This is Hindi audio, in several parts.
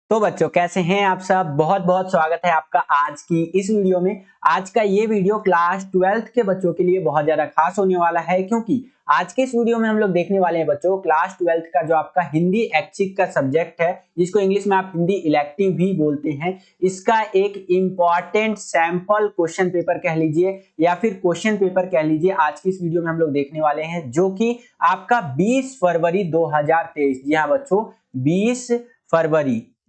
तो बच्चों कैसे हैं आप सब। बहुत बहुत स्वागत है आपका आज की इस वीडियो में। आज का ये वीडियो क्लास 12th के बच्चों के लिए बहुत ज्यादा खास होने वाला है, क्योंकि आज के इस वीडियो में हम लोग देखने वाले हैं बच्चों क्लास 12th का जो आपका हिंदी ऐच्छिक का सब्जेक्ट है, जिसको इंग्लिश में आप हिंदी इलेक्टिव भी बोलते हैं, इसका एक इम्पॉर्टेंट सैंपल क्वेश्चन पेपर कह लीजिए या फिर क्वेश्चन पेपर कह लीजिए। आज की इस वीडियो में हम लोग देखने वाले हैं जो कि आपका 20 फरवरी 2023, जी हाँ बच्चों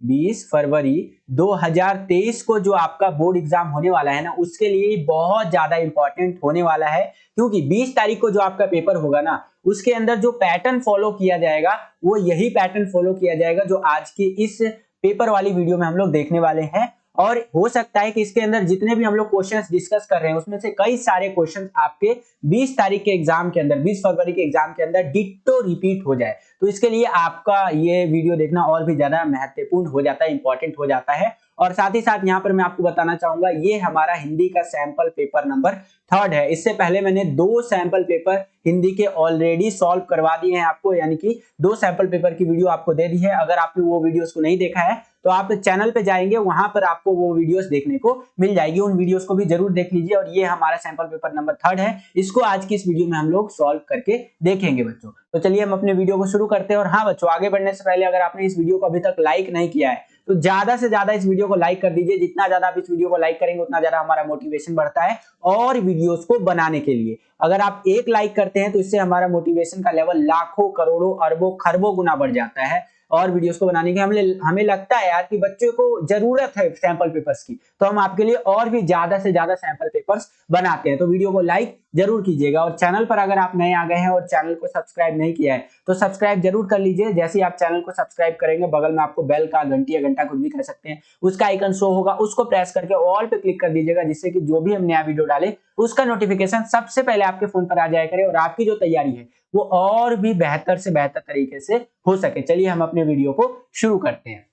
20 फरवरी 2023 को जो आपका बोर्ड एग्जाम होने वाला है ना, उसके लिए बहुत ज्यादा इंपॉर्टेंट होने वाला है। क्योंकि 20 तारीख को जो आपका पेपर होगा ना, उसके अंदर जो पैटर्न फॉलो किया जाएगा वो यही पैटर्न फॉलो किया जाएगा जो आज की इस पेपर वाली वीडियो में हम लोग देखने वाले हैं। और हो सकता है कि इसके अंदर जितने भी हम लोग क्वेश्चंस डिस्कस कर रहे हैं उसमें से कई सारे क्वेश्चंस आपके 20 तारीख के एग्जाम के अंदर, 20 फरवरी के एग्जाम के अंदर डिट्टो रिपीट हो जाए। तो इसके लिए आपका ये वीडियो देखना और भी ज्यादा महत्वपूर्ण हो जाता है, इंपॉर्टेंट हो जाता है। और साथ ही साथ यहाँ पर मैं आपको बताना चाहूंगा, ये हमारा हिंदी का सैंपल पेपर नंबर 3 है। इससे पहले मैंने 2 सैंपल पेपर हिंदी के ऑलरेडी सॉल्व करवा दिए हैं आपको, यानी कि 2 सैंपल पेपर की वीडियो आपको दे दी है। अगर आपने वो वीडियोस को नहीं देखा है तो आप चैनल पे जाएंगे, वहां पर आपको वो वीडियोस देखने को मिल जाएगी। उन वीडियोस को भी जरूर देख लीजिए। और ये हमारा सैंपल पेपर नंबर 3 है, इसको आज की इस वीडियो में हम लोग सॉल्व करके देखेंगे बच्चों। तो चलिए हम अपने वीडियो को शुरू करते हैं। और हाँ बच्चों, आगे बढ़ने से पहले अगर आपने इस वीडियो को अभी तक लाइक नहीं किया है तो ज्यादा से ज्यादा इस वीडियो को लाइक कर दीजिए। जितना ज्यादा आप इस वीडियो को लाइक करेंगे उतना ज्यादा हमारा मोटिवेशन बढ़ता है और वीडियोस को बनाने के लिए। अगर आप 1 लाइक करते हैं तो इससे हमारा मोटिवेशन का लेवल लाखों करोड़ों अरबों खरबों गुना बढ़ जाता है। और वीडियोस को बनाने की हमें लगता है यार कि बच्चों को जरूरत है सैंपल पेपर्स की, तो हम आपके लिए और भी ज्यादा से ज्यादा सैंपल पेपर्स बनाते हैं। तो वीडियो को लाइक जरूर कीजिएगा। और चैनल पर अगर आप नए आ गए हैं और चैनल को सब्सक्राइब नहीं किया है तो सब्सक्राइब जरूर कर लीजिए। जैसे ही आप चैनल को सब्सक्राइब करेंगे, बगल में आपको बेल का घंटी या घंटा कुछ भी कह सकते हैं, उसका आइकन शो होगा, उसको प्रेस करके ऑल पे क्लिक कर दीजिएगा, जिससे कि जो भी हम नया वीडियो डाले उसका नोटिफिकेशन सबसे पहले आपके फोन पर आ जाया करे और आपकी जो तैयारी है वो और भी बेहतर से बेहतर तरीके से हो सके। चलिए हम अपने वीडियो को शुरू करते हैं।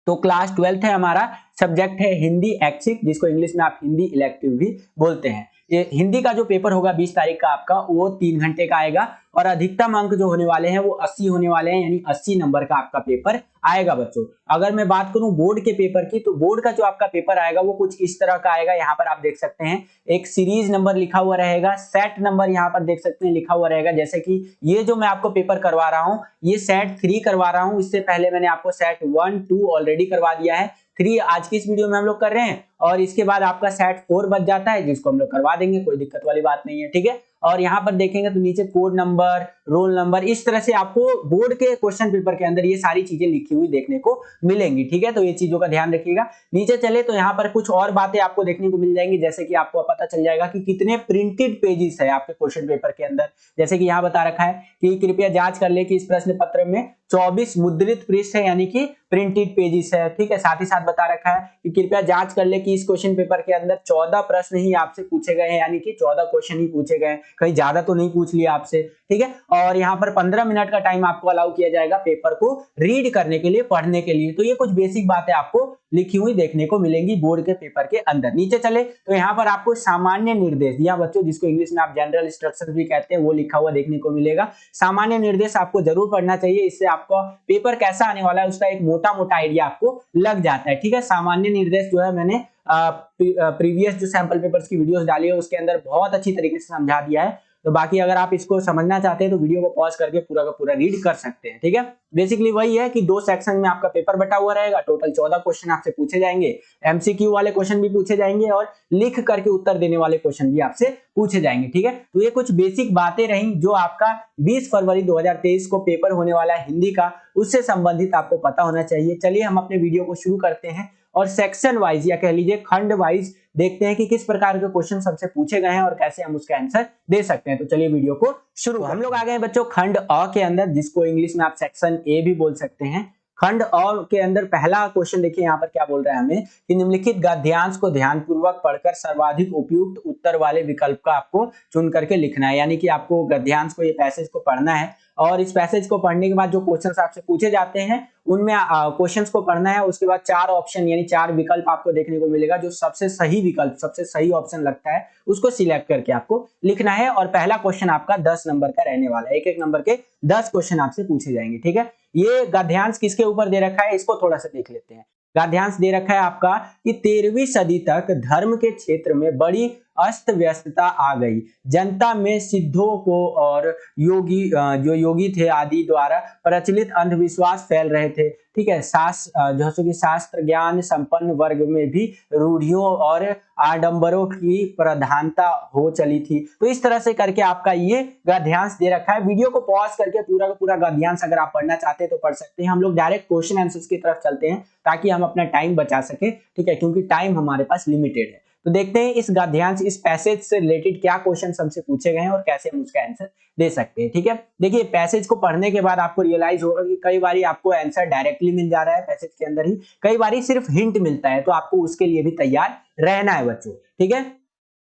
तो क्लास 12th है, हमारा सब्जेक्ट है हिंदी ऐच्छिक, जिसको इंग्लिश में आप हिंदी इलेक्टिव भी बोलते हैं। ये हिंदी का जो पेपर होगा 20 तारीख का आपका, वो 3 घंटे का आएगा और अधिकतम अंक जो होने वाले हैं वो 80 होने वाले हैं, यानी 80 नंबर का आपका पेपर आएगा बच्चों। अगर मैं बात करूं बोर्ड के पेपर की, तो बोर्ड का जो आपका पेपर आएगा वो कुछ इस तरह का आएगा। यहाँ पर आप देख सकते हैं एक सीरीज नंबर लिखा हुआ रहेगा, सेट नंबर यहाँ पर देख सकते हैं लिखा हुआ रहेगा। जैसे कि ये जो मैं आपको पेपर करवा रहा हूँ ये सेट 3 करवा रहा हूँ। इससे पहले मैंने आपको सेट 1, 2 ऑलरेडी करवा दिया है। 3 आज की इस वीडियो में हम लोग कर रहे हैं और इसके बाद आपका सेट 4 बच जाता है, जिसको हम लोग करवा देंगे, कोई दिक्कत वाली बात नहीं है, ठीक है। और यहाँ पर देखेंगे तो नीचे कोड नंबर, रोल नंबर, इस तरह से आपको बोर्ड के क्वेश्चन पेपर के अंदर ये सारी चीजें लिखी हुई देखने को मिलेंगी, ठीक है। तो ये चीजों का ध्यान रखिएगा। नीचे चले तो यहाँ पर कुछ और बातें आपको देखने को मिल जाएंगी, जैसे कि आपको पता चल जाएगा कि कितने प्रिंटेड पेजेस है आपके क्वेश्चन पेपर के अंदर। जैसे कि यहाँ बता रखा है कि कृपया जांच कर ले कि इस प्रश्न पत्र में 24 मुद्रित पृष्ठ है, यानी कि प्रिंटेड पेजेस है, ठीक है। साथ ही साथ बता रखा है कि कृपया जांच कर ले कि इस क्वेश्चन पेपर के अंदर 14 प्रश्न ही आपसे पूछे गए हैं, यानी कि 14 क्वेश्चन ही पूछे गए हैं, कहीं ज्यादा तो नहीं पूछ लिया आपसे, ठीक है। और यहाँ पर 15 मिनट का टाइम आपको अलाउ किया जाएगा पेपर को रीड करने के लिए, पढ़ने के लिए। तो ये कुछ बेसिक बातें आपको लिखी हुई देखने को मिलेंगी बोर्ड के पेपर के अंदर। नीचे चले तो यहाँ पर आपको सामान्य निर्देश दिया बच्चों, जिसको इंग्लिश में आप जनरल इंस्ट्रक्शन भी कहते हैं, वो लिखा हुआ देखने को मिलेगा। सामान्य निर्देश आपको जरूर पढ़ना चाहिए, इससे आपका पेपर कैसा आने वाला है उसका एक मोटा मोटा आइडिया आपको लग जाता है, ठीक है। सामान्य निर्देश जो है मैंने प्रीवियस जो सैंपल पेपर्स की वीडियोस डाली है उसके अंदर बहुत अच्छी तरीके से समझा दिया है। तो बाकी अगर आप इसको समझना चाहते हैं तो वीडियो को पॉज करके पूरा का पूरा रीड कर सकते हैं, ठीक है। बेसिकली वही है कि 2 सेक्शन में आपका पेपर बटा हुआ रहेगा। टोटल 14 क्वेश्चन आपसे पूछे जाएंगे, एमसीक्यू वाले क्वेश्चन भी पूछे जाएंगे और लिख करके उत्तर देने वाले क्वेश्चन भी आपसे पूछे जाएंगे, ठीक है। तो ये कुछ बेसिक बातें रही जो आपका 20 फरवरी 2023 को पेपर होने वाला है हिंदी का, उससे संबंधित आपको पता होना चाहिए। चलिए हम अपने वीडियो को शुरू करते हैं और सेक्शन वाइज या कह लीजिए खंड वाइज देखते हैं कि किस प्रकार के क्वेश्चन हमसे पूछे गए हैं और कैसे हम उसका आंसर दे सकते हैं। तो चलिए वीडियो को शुरू। हम लोग आ गए हैं बच्चों खंड अ के अंदर, जिसको इंग्लिश में आप सेक्शन ए भी बोल सकते हैं। खंड अ के अंदर पहला क्वेश्चन देखिए यहाँ पर क्या बोल रहा है हमें कि निम्नलिखित गद्यांश को ध्यानपूर्वक पढ़कर सर्वाधिक उपयुक्त उत्तर वाले विकल्प का आपको चुन करके लिखना है। यानी कि आपको गद्यांश को, ये पैसेज को पढ़ना है और इस पैसेज को पढ़ने के बाद जो क्वेश्चंस आपसे पूछे जाते हैं उनमें क्वेश्चंस को पढ़ना है। उसके बाद 4 ऑप्शन यानी 4 विकल्प आपको देखने को मिलेगा। जो सबसे सही विकल्प, सबसे सही ऑप्शन लगता है उसको सिलेक्ट करके आपको लिखना है। और पहला क्वेश्चन आपका 10 नंबर का रहने वाला है। एक एक नंबर के 10 क्वेश्चन आपसे पूछे जाएंगे, ठीक है। ये गद्यांश किसके ऊपर दे रखा है, इसको थोड़ा सा देख लेते हैं। गद्यांश दे रखा है आपका कि 13वीं सदी तक धर्म के क्षेत्र में बड़ी अस्त व्यस्तता आ गई। जनता में सिद्धों को और योगी जो योगी थे आदि द्वारा प्रचलित अंधविश्वास फैल रहे थे। ठीक है, जैसे कि शास्त्र ज्ञान संपन्न वर्ग में भी रूढ़ियों और आडंबरों की प्रधानता हो चली थी। तो इस तरह से करके आपका ये गद्यांश दे रखा है। वीडियो को पॉज करके पूरा का पूरा गद्यांश अगर आप पढ़ना चाहते हैं तो पढ़ सकते हैं। हम लोग डायरेक्ट क्वेश्चन आंसर्स की तरफ चलते हैं ताकि हम अपना टाइम बचा सके। ठीक है, क्योंकि टाइम हमारे पास लिमिटेड है। तो देखते हैं इस गद्यांश, इस पैसेज से रिलेटेड क्या क्वेश्चन हमसे पूछे गए हैं और कैसे हम उसका आंसर दे सकते हैं। ठीक है, देखिए पैसेज को पढ़ने के बाद आपको रियलाइज होगा कि कई बार आपको आंसर डायरेक्टली मिल जा रहा है पैसेज के अंदर ही, कई बार सिर्फ हिंट मिलता है, तो आपको उसके लिए भी तैयार रहना है बच्चों। ठीक है,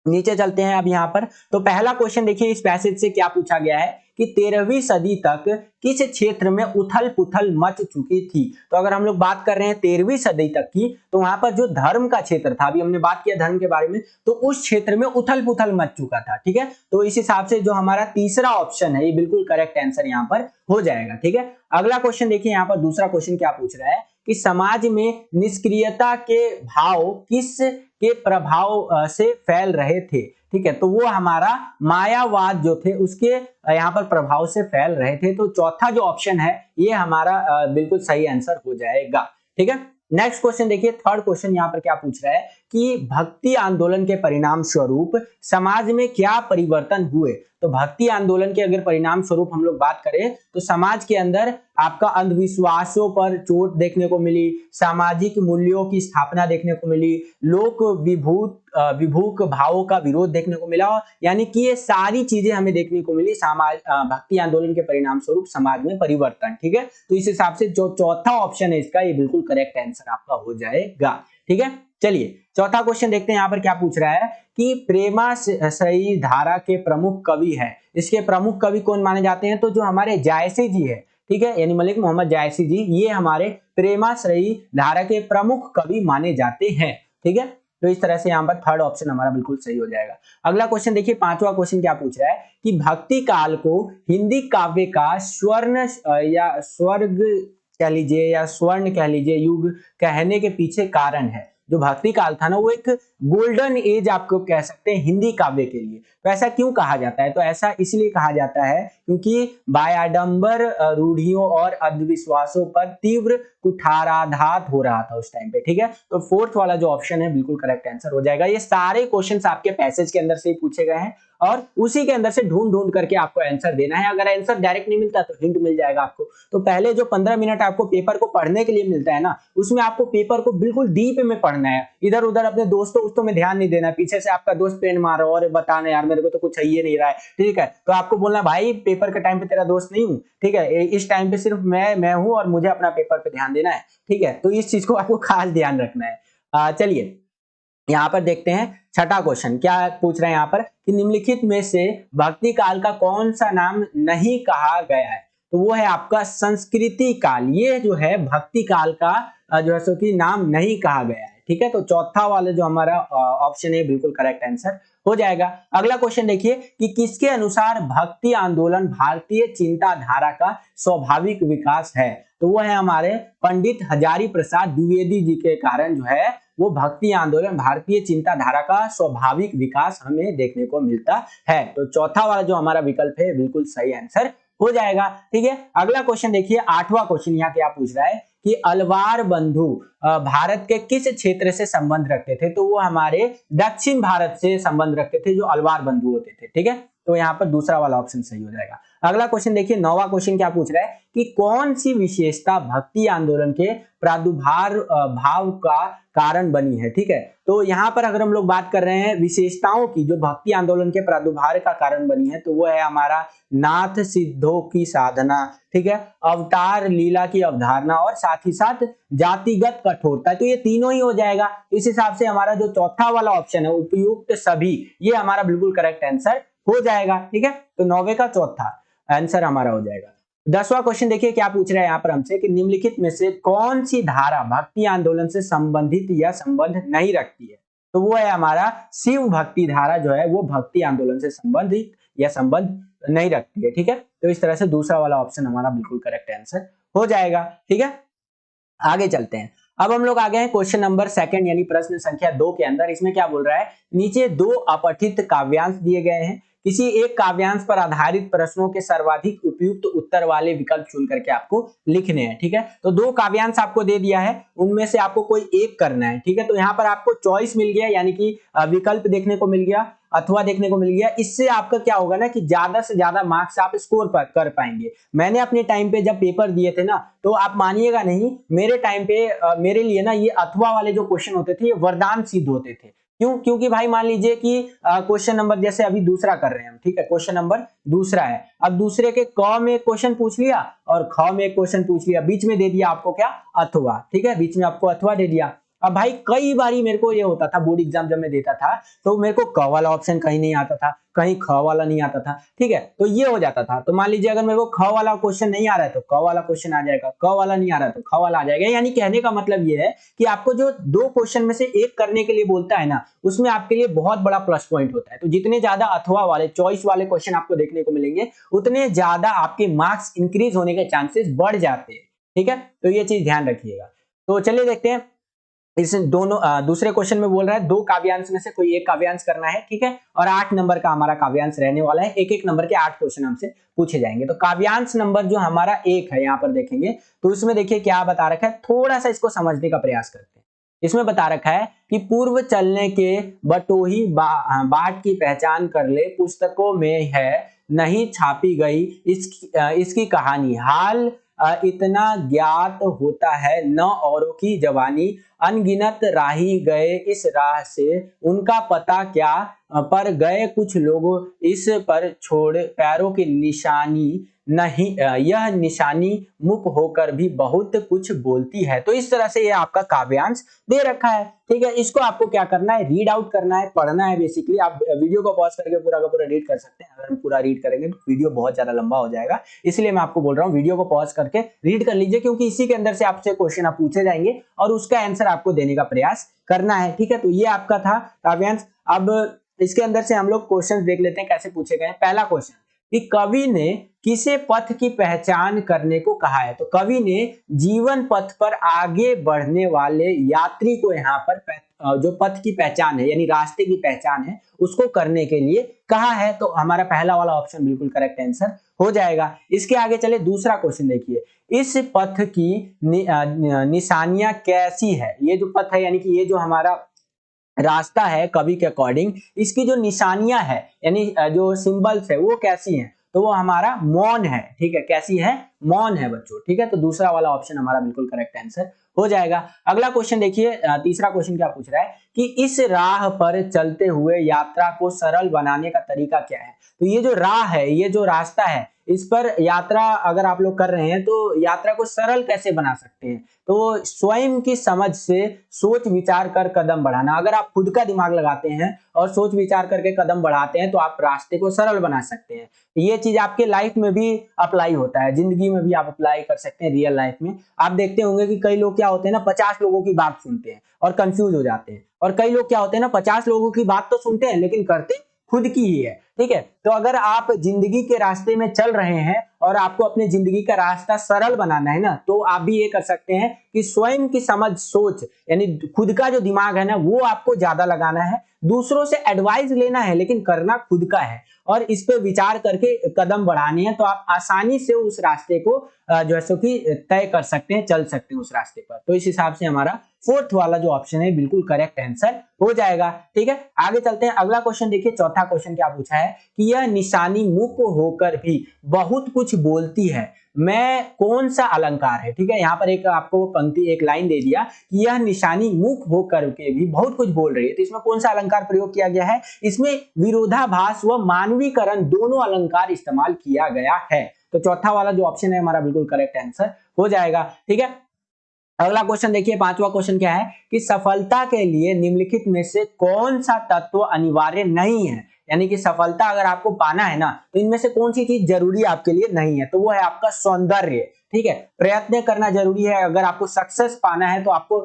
नीचे चलते हैं अब यहाँ पर। तो पहला क्वेश्चन देखिए इस पैसेज से क्या पूछा गया है कि 13वीं सदी तक किस क्षेत्र में उथल पुथल मच चुकी थी। तो अगर हम लोग बात कर रहे हैं 13वीं सदी तक की, तो वहां पर जो धर्म का क्षेत्र था, अभी हमने बात किया धर्म के बारे में, तो उस क्षेत्र में उथल पुथल मच चुका था। ठीक है, तो इस हिसाब से जो हमारा तीसरा ऑप्शन है ये बिल्कुल करेक्ट आंसर यहाँ पर हो जाएगा। ठीक है, अगला क्वेश्चन देखिए यहाँ पर दूसरा क्वेश्चन क्या पूछ रहा है कि समाज में निष्क्रियता के भाव किस के प्रभाव से फैल रहे थे। ठीक है, तो वो हमारा मायावाद जो थे उसके यहाँ पर प्रभाव से फैल रहे थे। तो चौथा जो ऑप्शन है ये हमारा बिल्कुल सही आंसर हो जाएगा। ठीक है, नेक्स्ट क्वेश्चन देखिए, थर्ड क्वेश्चन यहाँ पर क्या पूछ रहा है कि भक्ति आंदोलन के परिणाम स्वरूप समाज में क्या परिवर्तन हुए। तो भक्ति आंदोलन के अगर परिणाम स्वरूप हम लोग बात करें तो समाज के अंदर आपका अंधविश्वासों पर चोट देखने को मिली, सामाजिक मूल्यों की स्थापना देखने को मिली, लोक विभूक भावों का विरोध देखने को मिला, यानी कि ये सारी चीजें हमें देखने को मिली भक्ति आंदोलन के परिणाम स्वरूप समाज में परिवर्तन। ठीक है, तो इस हिसाब से जो चौथा ऑप्शन है इसका ये बिल्कुल करेक्ट आंसर आपका हो जाएगा। ठीक है, चलिए चौथा क्वेश्चन देखते हैं यहाँ पर क्या पूछ रहा है कि प्रेमाश्रयी धारा के प्रमुख कवि है। इसके प्रमुख कवि कौन माने जाते हैं, तो जो हमारे जायसी जी है, ठीक है, यानी मलिक मोहम्मद जायसी जी, ये हमारे प्रेमाश्रयी धारा के प्रमुख कवि माने जाते हैं। ठीक है, तो इस तरह से यहाँ पर थर्ड ऑप्शन हमारा बिल्कुल सही हो जाएगा। अगला क्वेश्चन देखिए, पांचवा क्वेश्चन क्या पूछ रहा है कि भक्ति काल को हिंदी काव्य का स्वर्ण या स्वर्ग कह लीजिए या स्वर्ण कह लीजिए युग कहने के पीछे कारण है। जो भक्ति काल था ना वो एक गोल्डन एज आपको कह सकते हैं हिंदी काव्य के लिए। तो ऐसा क्यों कहा जाता है, तो ऐसा इसलिए कहा जाता है क्योंकि बायाडंबर रूढ़ियों और अंधविश्वासों पर तीव्र कुठाराघात हो रहा था उस टाइम पे। ठीक है, तो फोर्थ वाला जो ऑप्शन है बिल्कुल करेक्ट आंसर हो जाएगा। ये सारे क्वेश्चंस आपके पैसेज के अंदर से ही पूछे गए हैं और उसी के अंदर से ढूंढ ढूंढ करके आपको आंसर देना है। अगर आंसर डायरेक्ट नहीं मिलता तो हिंट मिल जाएगा आपको। तो पहले जो 15 मिनट आपको पेपर को पढ़ने के लिए मिलता है ना, उसमें आपको पेपर को बिल्कुल डीप में पढ़ना है। इधर उधर अपने दोस्तों में ध्यान नहीं देना, पीछे से आपका दोस्त पेन मारो और बताना यार मेरे को तो कुछ चाहिए नहीं रहा है। ठीक है, तो आपको बोलना भाई पेपर के टाइम पे तेरा दोस्त नहीं हूँ, ठीक है, इस टाइम पे सिर्फ मैं हूँ और मुझे अपना पेपर पे ध्यान देना है। ठीक है, तो इस चीज को आपको खास ध्यान रखना है। चलिए यहाँ पर देखते हैं छठा क्वेश्चन क्या पूछ रहे हैं यहाँ पर कि निम्नलिखित में से भक्ति काल का कौन सा नाम नहीं कहा गया है। तो वो है आपका संस्कृति काल। ये जो है भक्ति काल का जो है सो कि नाम नहीं कहा गया है। ठीक है, तो चौथा वाला जो हमारा ऑप्शन है बिल्कुल करेक्ट आंसर हो जाएगा। अगला क्वेश्चन देखिए कि किसके अनुसार भक्ति आंदोलन भारतीय चिंताधारा का स्वाभाविक विकास है। तो वो है हमारे पंडित हजारी प्रसाद द्विवेदी जी के कारण जो है वो भक्ति आंदोलन भारतीय चिंताधारा का स्वाभाविक विकास हमें देखने को मिलता है। तो चौथा वाला जो हमारा विकल्प है बिल्कुल सही आंसर हो जाएगा। ठीक है, अगला क्वेश्चन देखिए, आठवां क्वेश्चन यहाँ क्या पूछ रहा है कि अलवार बंधु भारत के किस क्षेत्र से संबंध रखते थे। तो वो हमारे दक्षिण भारत से संबंध रखते थे जो अलवार बंधु होते थे। ठीक है, तो यहाँ पर दूसरा वाला ऑप्शन सही हो जाएगा। अगला क्वेश्चन देखिए, नौवां क्वेश्चन क्या पूछ रहा है कि कौन सी विशेषता भक्ति आंदोलन के प्रादुर्भाव का कारण बनी है। ठीक है, तो यहाँ पर अगर हम लोग बात कर रहे हैं विशेषताओं की जो भक्ति आंदोलन के प्रादुर्भाव का कारण बनी है, तो वो है हमारा नाथ सिद्धों की साधना, ठीक है, अवतार लीला की अवधारणा और साथ ही साथ जातिगत कठोरता। तो ये तीनों ही हो जाएगा। इस हिसाब से हमारा जो चौथा वाला ऑप्शन है उपयुक्त सभी, ये हमारा बिल्कुल करेक्ट आंसर हो जाएगा। ठीक है, तो 9वें का चौथा आंसर हमारा हो जाएगा। 10वां क्वेश्चन देखिए क्या पूछ रहा है यहाँ पर हमसे कि निम्नलिखित में से कौन सी धारा भक्ति आंदोलन से संबंधित या संबंध नहीं रखती है। तो वो है हमारा शिव भक्ति धारा जो है वो भक्ति आंदोलन से संबंधित या संबंध नहीं रखती है। ठीक है, तो इस तरह से दूसरा वाला ऑप्शन हमारा बिल्कुल करेक्ट आंसर हो जाएगा। ठीक है, आगे चलते हैं। अब हम लोग आ गए हैं क्वेश्चन नंबर सेकंड यानी प्रश्न संख्या 2 के अंदर। इसमें क्या बोल रहा है, नीचे दो अपठित काव्यांश दिए गए हैं, किसी एक काव्यांश पर आधारित प्रश्नों के सर्वाधिक उपयुक्त उत्तर वाले विकल्प चुन करके आपको लिखने हैं। ठीक है, तो दो काव्यांश आपको दे दिया है, उनमें से आपको कोई एक करना है। ठीक है, तो यहाँ पर आपको चॉइस मिल गया, यानी कि विकल्प देखने को मिल गया, अथवा देखने को मिल गया। इससे आपका क्या होगा ना कि ज्यादा से ज्यादा मार्क्स आप स्कोर कर पाएंगे। मैंने अपने टाइम पे जब पेपर दिए थे ना, तो आप मानिएगा नहीं, मेरे टाइम पे मेरे लिए ना ये अथवा वाले जो क्वेश्चन होते थे ये वरदान सिद्ध होते थे। क्यों? क्योंकि भाई मान लीजिए कि क्वेश्चन नंबर जैसे अभी दूसरा कर रहे हैं हम, ठीक है, क्वेश्चन नंबर दूसरा है। अब दूसरे के क में क्वेश्चन पूछ लिया और ख में क्वेश्चन पूछ लिया, बीच में दे दिया आपको क्या, अथवा। ठीक है, बीच में आपको अथवा दे दिया। अब भाई कई बारी मेरे को ये होता था, बोर्ड एग्जाम जब मैं देता था तो मेरे को क वाला ऑप्शन कहीं नहीं आता था, कहीं ख वाला नहीं आता था। ठीक है, तो ये हो जाता था। तो मान लीजिए अगर मेरे को ख वाला क्वेश्चन नहीं आ रहा है तो क वाला क्वेश्चन आ जाएगा, क वाला नहीं आ रहा है तो ख वाला आ जाएगा। यानी कहने का मतलब ये है कि आपको जो दो क्वेश्चन में से एक करने के लिए बोलता है ना, उसमें आपके लिए बहुत बड़ा प्लस पॉइंट होता है। तो जितने ज्यादा अथवा वाले चॉइस वाले क्वेश्चन आपको देखने को मिलेंगे, उतने ज्यादा आपके मार्क्स इंक्रीज होने के चांसेस बढ़ जाते हैं। ठीक है, तो ये चीज ध्यान रखिएगा। तो चलिए देखते हैं, इस दोनों दूसरे क्वेश्चन में बोल रहा है दो काव्यांश में से कोई एक काव्यांश करना है। ठीक है, और 8 नंबर का हमारा काव्यांश रहने वाला है। एक एक नंबर के 8 क्वेश्चन हमसे पूछे जाएंगे। तो काव्यांश नंबर जो हमारा 1 है, यहाँ पर देखेंगे तो इसमें देखिए क्या बता रखा है, थोड़ा सा इसको समझने का प्रयास करते हैं। इसमें बता रखा है कि पूर्व चलने के बटोही बाट की पहचान कर ले, पुस्तकों में है नहीं छापी गई इसकी कहानी, हाल इतना ज्ञात होता है न औरों की जवानी, अनगिनत राही गए इस राह से, उनका पता क्या पर गए कुछ लोग इस पर छोड़ पैरों की निशानी नहीं, यह निशानी मुख होकर भी बहुत कुछ बोलती है। तो इस तरह से ये आपका काव्यांश दे रखा है। ठीक है, इसको आपको क्या करना है, रीड आउट करना है, पढ़ना है। बेसिकली आप वीडियो को पॉज करके पूरा का पूरा रीड कर सकते हैं। अगर हम पूरा रीड करेंगे तो वीडियो बहुत ज्यादा लंबा हो जाएगा, इसलिए मैं आपको बोल रहा हूँ वीडियो को पॉज करके रीड कर लीजिए, क्योंकि इसी के अंदर से आपसे क्वेश्चन आप पूछे जाएंगे और उसका आंसर आपको देने का प्रयास करना है। ठीक है, तो ये आपका था काव्यांश। अब इसके अंदर से हम लोग क्वेश्चन देख लेते हैं कैसे पूछे गए। पहला क्वेश्चन कि कवि ने किसे पथ की पहचान करने को कहा है। तो कवि ने जीवन पथ पर आगे बढ़ने वाले यात्री को यहाँ पर जो पथ की पहचान है यानी रास्ते की पहचान है उसको करने के लिए कहा है। तो हमारा पहला वाला ऑप्शन बिल्कुल करेक्ट आंसर हो जाएगा। इसके आगे चले, दूसरा क्वेश्चन देखिए, इस पथ की निशानियां कैसी है। ये जो पथ है यानी कि ये जो हमारा रास्ता है कवि के अकॉर्डिंग, इसकी जो निशानियां है यानी जो सिंबल्स है वो कैसी हैं, तो वो हमारा मौन है। ठीक है, कैसी है, मौन है बच्चों। ठीक है, तो दूसरा वाला ऑप्शन हमारा बिल्कुल करेक्ट आंसर हो जाएगा। अगला क्वेश्चन देखिए, तीसरा क्वेश्चन क्या पूछ रहा है कि इस राह पर चलते हुए यात्रा को सरल बनाने का तरीका क्या है। तो ये जो राह है, ये जो रास्ता है, इस पर यात्रा अगर आप लोग कर रहे हैं तो यात्रा को सरल कैसे बना सकते हैं, तो स्वयं की समझ से सोच विचार कर कदम बढ़ाना। अगर आप खुद का दिमाग लगाते हैं और सोच विचार करके कदम बढ़ाते हैं तो आप रास्ते को सरल बना सकते हैं। ये चीज आपके लाइफ में भी अप्लाई होता है, जिंदगी में भी आप अप्लाई कर सकते हैं। रियल लाइफ में आप देखते होंगे कि कई लोग क्या होते हैं ना, 50 लोगों की बात सुनते हैं और कंफ्यूज हो जाते हैं, और कई लोग क्या होते हैं ना, 50 लोगों की बात तो सुनते हैं लेकिन करते खुद की ही है। ठीक है, तो अगर आप जिंदगी के रास्ते में चल रहे हैं और आपको अपने जिंदगी का रास्ता सरल बनाना है ना, तो आप भी ये कर सकते हैं कि स्वयं की समझ सोच यानी खुद का जो दिमाग है ना वो आपको ज्यादा लगाना है, दूसरों से एडवाइस लेना है लेकिन करना खुद का है, और इस पे विचार करके कदम बढ़ाने हैं। तो आप आसानी से उस रास्ते को जो है सो कि तय कर सकते हैं, चल सकते हैं उस रास्ते पर। तो इस हिसाब से हमारा फोर्थ वाला जो ऑप्शन है बिल्कुल करेक्ट आंसर हो जाएगा। ठीक है, आगे चलते हैं। अगला क्वेश्चन देखिए, चौथा क्वेश्चन क्या पूछा है कि यह निशानी मुख होकर भी बहुत कुछ बोलती है, मैं कौन सा अलंकार है। ठीक है, यहाँ पर एक आपको पंक्ति एक लाइन दे दिया कि यह निशानी मुख होकर के भी बहुत कुछ बोल रही है, तो इसमें कौन सा अलंकार प्रयोग किया गया है, इसमें विरोधाभास व मानवीकरण दोनों अलंकार इस्तेमाल किया गया है। तो चौथा वाला जो ऑप्शन है हमारा बिल्कुल करेक्ट आंसर हो जाएगा। ठीक है, अगला क्वेश्चन देखिए, पांचवा क्वेश्चन क्या है कि सफलता के लिए निम्नलिखित में से कौन सा तत्व अनिवार्य नहीं है। यानी कि सफलता अगर आपको पाना है ना तो इनमें से कौन सी चीज जरूरी आपके लिए नहीं है, तो वो है आपका सौंदर्य। ठीक है, प्रयत्न करना जरूरी है। अगर आपको सक्सेस पाना है तो आपको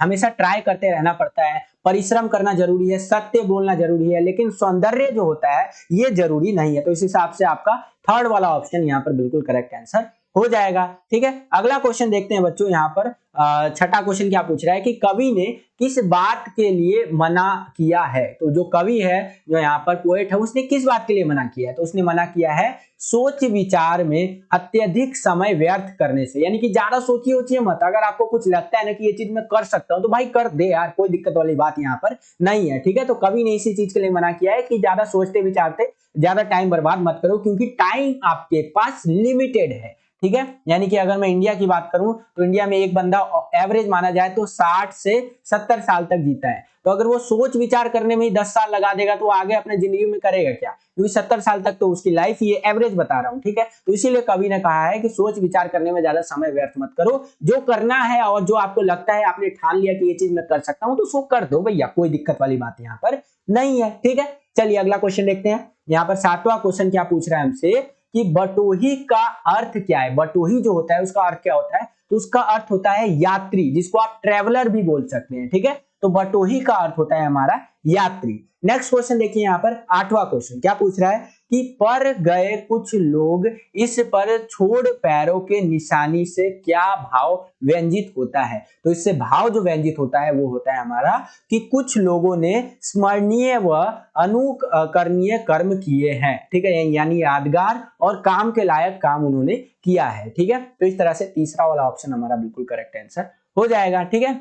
हमेशा ट्राई करते रहना पड़ता है, परिश्रम करना जरूरी है, सत्य बोलना जरूरी है, लेकिन सौंदर्य जो होता है ये जरूरी नहीं है। तो इस हिसाब से आपका थर्ड वाला ऑप्शन यहाँ पर बिल्कुल करेक्ट आंसर हो जाएगा। ठीक है, अगला क्वेश्चन देखते हैं बच्चों। यहाँ पर छठा क्वेश्चन क्या पूछ रहा है कि कवि ने किस बात के लिए मना किया है। तो जो कवि है, जो यहाँ पर पोएट है, उसने किस बात के लिए मना किया है। तो उसने मना किया है सोच विचार में अत्यधिक समय व्यर्थ करने से, यानी कि ज्यादा सोचिए उचिए मत। अगर आपको कुछ लगता है ना कि ये चीज मैं कर सकता हूं तो भाई कर दे यार, कोई दिक्कत वाली बात यहाँ पर नहीं है। ठीक है, तो कवि ने इसी चीज के लिए मना किया है कि ज्यादा सोचते विचारते ज्यादा टाइम बर्बाद मत करो, क्योंकि टाइम आपके पास लिमिटेड है। ठीक है, यानी कि अगर मैं इंडिया की बात करूं तो इंडिया में एक बंदा एवरेज माना जाए तो 60 से 70 साल तक जीता है। तो अगर वो सोच विचार करने में ही 10 साल लगा देगा तो वो आगे अपने जिंदगी में करेगा क्या, क्योंकि 70 साल तक तो उसकी लाइफ, ये एवरेज बता रहा हूं। ठीक है, तो इसीलिए कवि ने कहा है कि सोच विचार करने में ज्यादा समय व्यर्थ मत करो, जो करना है और जो आपको लगता है आपने ठान लिया कि ये चीज मैं कर सकता हूं तो उसको कर दो भैया, कोई दिक्कत वाली बात यहाँ पर नहीं है। ठीक है, चलिए अगला क्वेश्चन देखते हैं। यहाँ पर 7वां क्वेश्चन क्या पूछ रहा है हमसे कि बटोही का अर्थ क्या है। बटोही जो होता है उसका अर्थ क्या होता है। तो उसका अर्थ होता है यात्री, जिसको आप ट्रेवलर भी बोल सकते हैं। ठीक है, तो बटोही का अर्थ होता है हमारा यात्री। नेक्स्ट क्वेश्चन देखिए, यहाँ पर 8वां क्वेश्चन क्या पूछ रहा है कि पर गए कुछ लोग इस पर छोड़ पैरों के निशानी से क्या भाव व्यंजित होता है। तो इससे भाव जो व्यंजित होता है वो होता है हमारा कि कुछ लोगों ने स्मरणीय व अनुकरणीय कर्म किए हैं। ठीक है, यानी यादगार और काम के लायक काम उन्होंने किया है। ठीक है, तो इस तरह से तीसरा वाला ऑप्शन हमारा बिल्कुल करेक्ट आंसर हो जाएगा। ठीक है,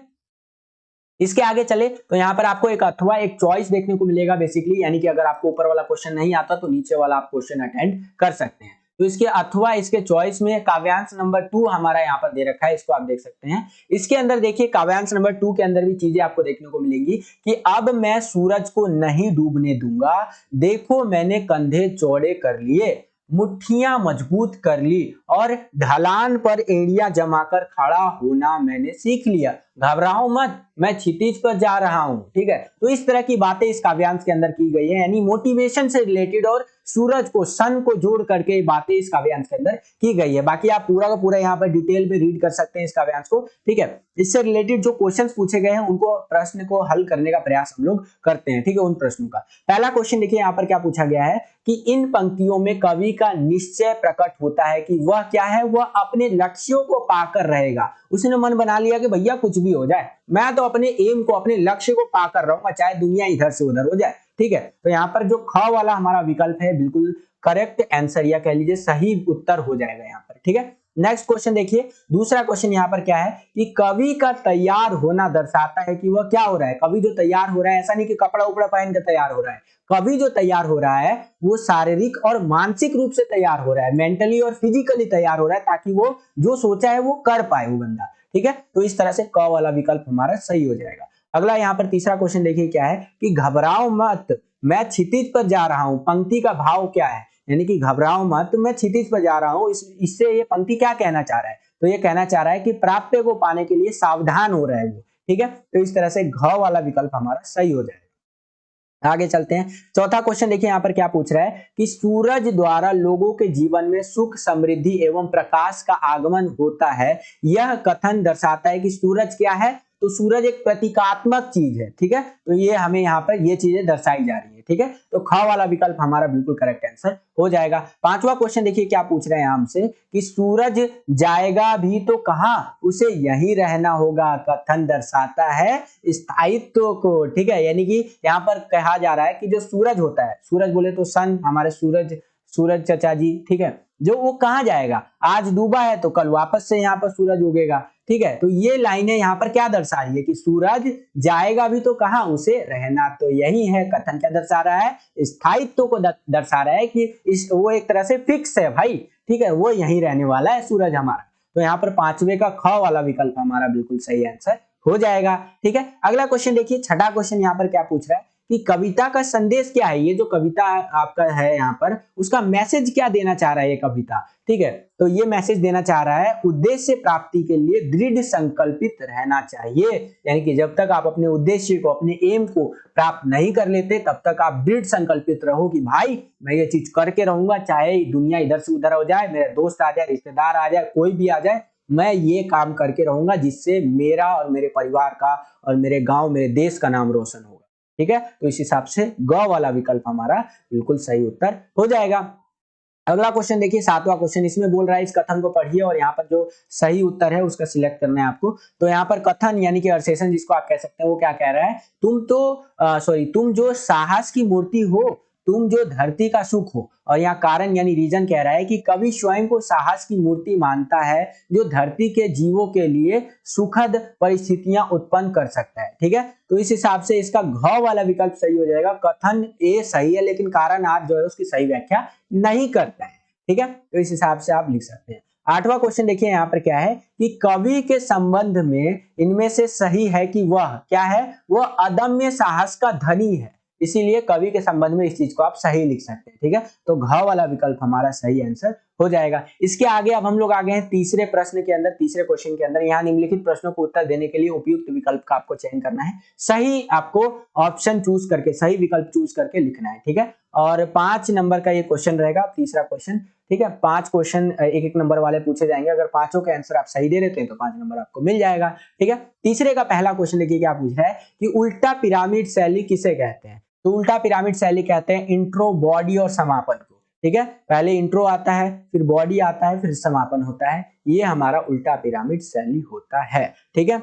इसके आगे चले तो यहाँ पर आपको एक अथवा एक चॉइस देखने को मिलेगा बेसिकली, यानी कि अगर आपको ऊपर वाला क्वेश्चन नहीं आता तो नीचे वाला आप क्वेश्चन अटेंड कर सकते हैं। तो इसके अथवा इसके चॉइस में काव्यांश नंबर 2 हमारा यहाँ पर दे रखा है, इसको आप देख सकते हैं। इसके अंदर देखिए काव्यांश नंबर 2 के अंदर भी चीजें आपको देखने को मिलेंगी कि अब मैं सूरज को नहीं डूबने दूंगा, देखो मैंने कंधे चौड़े कर लिए, मुट्ठियां मजबूत कर ली और ढलान पर एड़ियां जमाकर खड़ा होना मैंने सीख लिया, घबराओ मत मैं क्षितिज पर जा रहा हूं। ठीक है, तो इस तरह की बातें इस काव्यांश के अंदर की गई है, यानी मोटिवेशन से रिलेटेड और सूरज को, सन को जोड़ करके बातें इस काव्यांश के अंदर की गई है। बाकी आप पूरा का पूरा यहाँ पर डिटेल में रीड कर सकते हैं इस काव्यांश को। ठीक है, इससे रिलेटेड जो क्वेश्चंस पूछे गए हैं उनको, प्रश्न को हल करने का प्रयास हम लोग करते हैं। ठीक है, उन प्रश्नों का पहला क्वेश्चन देखिए यहाँ पर क्या पूछा गया है कि इन पंक्तियों में कवि का निश्चय प्रकट होता है कि वह क्या है, वह अपने लक्ष्यों को पाकर रहेगा। उसने मन बना लिया कि भैया कुछ भी हो जाए, मैं तो अपने एम को, अपने लक्ष्य को पाकर रहूंगा, चाहे दुनिया इधर से उधर हो जाए। ठीक है, तो यहाँ पर जो ख वाला हमारा विकल्प है बिल्कुल करेक्ट आंसर, या कह लीजिए सही उत्तर हो जाएगा यहाँ पर। ठीक है, नेक्स्ट क्वेश्चन देखिए, दूसरा क्वेश्चन यहाँ पर क्या है कि कवि का तैयार होना दर्शाता है कि वह क्या हो रहा है। कवि जो तैयार हो रहा है, ऐसा नहीं कि कपड़ा उपड़ा पहन कर तैयार हो रहा है। कवि जो तैयार हो रहा है वो शारीरिक और मानसिक रूप से तैयार हो रहा है, मेंटली और फिजिकली तैयार हो रहा है, ताकि वो जो सोचा है वो कर पाए वो बंदा। ठीक है, तो इस तरह से क वाला विकल्प हमारा सही हो जाएगा। अगला यहाँ पर तीसरा क्वेश्चन देखिए क्या है कि घबराओ मत मैं क्षितिज पर जा रहा हूं, पंक्ति का भाव क्या है। यानी कि घबराओ मत मैं क्षितिज पर जा रहा हूं, इससे ये पंक्ति क्या कहना चाह रहा है। तो ये कहना चाह रहा है कि प्राप्य को पाने के लिए सावधान हो रहा है वो। ठीक है, तो इस तरह से घ वाला विकल्प हमारा सही हो जाएगा। आगे चलते हैं, चौथा क्वेश्चन देखिए यहाँ पर क्या पूछ रहा है कि सूरज द्वारा लोगों के जीवन में सुख समृद्धि एवं प्रकाश का आगमन होता है, यह कथन दर्शाता है कि सूरज क्या है। तो सूरज एक प्रतीकात्मक चीज है। ठीक है, तो ये हमें यहाँ पर ये चीजें दर्शाई जा रही है। ठीक है, तो ख वाला विकल्प हमारा बिल्कुल करेक्ट आंसर हो जाएगा। पांचवा क्वेश्चन देखिए क्या पूछ रहे हैं हमसे कि सूरज जाएगा भी तो कहां, उसे यहीं रहना होगा, कथन दर्शाता है स्थायित्व को। ठीक है, यानी कि यहाँ पर कहा जा रहा है कि जो सूरज होता है, सूरज बोले तो सन, हमारे सूरज, सूरज चचा जी। ठीक है, जो वो कहाँ जाएगा, आज डूबा है तो कल वापस से यहाँ पर सूरज उगेगा। ठीक है, तो ये लाइनें यहाँ पर क्या दर्शा रही है कि सूरज जाएगा भी तो कहां, उसे रहना तो यही है। कथन क्या दर्शा रहा है, स्थायित्व को दर्शा रहा है कि इस वो एक तरह से फिक्स है भाई। ठीक है, वो यहीं रहने वाला है सूरज हमारा। तो यहाँ पर पांचवे का ख वाला विकल्प हमारा बिल्कुल सही आंसर हो जाएगा। ठीक है, अगला क्वेश्चन देखिए, छठा क्वेश्चन यहाँ पर क्या पूछ रहा है कि कविता का संदेश क्या है। ये जो कविता आपका है यहाँ पर, उसका मैसेज क्या देना चाह रहा है ये कविता। ठीक है, तो ये मैसेज देना चाह रहा है उद्देश्य प्राप्ति के लिए दृढ़ संकल्पित रहना चाहिए। यानी कि जब तक आप अपने उद्देश्य को, अपने एम को प्राप्त नहीं कर लेते, तब तक आप दृढ़ संकल्पित रहो कि भाई मैं ये चीज करके रहूंगा, चाहे दुनिया इधर से उधर हो जाए, मेरे दोस्त आ जाए, रिश्तेदार आ जाए, कोई भी आ जाए, मैं ये काम करके रहूंगा जिससे मेरा और मेरे परिवार का और मेरे गांव, मेरे देश का नाम रोशन होगा। ठीक है, तो इस हिसाब से ग वाला विकल्प हमारा बिल्कुल सही उत्तर हो जाएगा। अगला क्वेश्चन देखिए, 7वां क्वेश्चन, इसमें बोल रहा है इस कथन को पढ़िए और यहाँ पर जो सही उत्तर है उसका सिलेक्ट करना है आपको। तो यहाँ पर कथन यानी कि अर्सेशन जिसको आप कह सकते हैं, वो क्या कह रहा है, तुम जो साहस की मूर्ति हो, तुम जो धरती का सुख हो। और यहाँ कारण यानी रीजन कह रहा है कि कवि स्वयं को साहस की मूर्ति मानता है जो धरती के जीवों के लिए सुखद परिस्थितियां उत्पन्न कर सकता है। ठीक है, तो इस हिसाब से इसका घ वाला विकल्प सही हो जाएगा। कथन ए सही है, लेकिन कारण आर जो है उसकी सही व्याख्या नहीं करता है। ठीक है, तो इस हिसाब से आप लिख सकते हैं। 8वां क्वेश्चन देखिए, यहाँ पर क्या है कि कवि के संबंध में इनमें से सही है कि वह क्या है, वह अदम्य साहस का धनी है। इसीलिए कवि के संबंध में इस चीज को आप सही लिख सकते हैं। ठीक है, तो घ वाला विकल्प हमारा सही आंसर हो जाएगा। इसके आगे अब हम लोग आगे हैं तीसरे प्रश्न के अंदर, तीसरे क्वेश्चन के अंदर। यहाँ निम्नलिखित प्रश्नों को उत्तर देने के लिए उपयुक्त विकल्प का आपको चयन करना है। सही आपको ऑप्शन चूज करके, सही विकल्प चूज करके लिखना है। ठीक है, और 5 नंबर का ये क्वेश्चन रहेगा, तीसरा क्वेश्चन। ठीक है, 5 क्वेश्चन एक एक नंबर वाले पूछे जाएंगे। अगर पांचों के आंसर आप सही दे देते हैं तो 5 नंबर आपको मिल जाएगा। ठीक है, तीसरे का पहला क्वेश्चन देखिए क्या पूछ रहा है कि उल्टा पिरामिड शैली किसे कहते हैं। तो उल्टा पिरामिड शैली कहते हैं इंट्रो, बॉडी और समापन को। ठीक है, पहले इंट्रो आता है, फिर बॉडी आता है, फिर समापन होता है। ये हमारा उल्टा पिरामिड शैली होता है। ठीक है,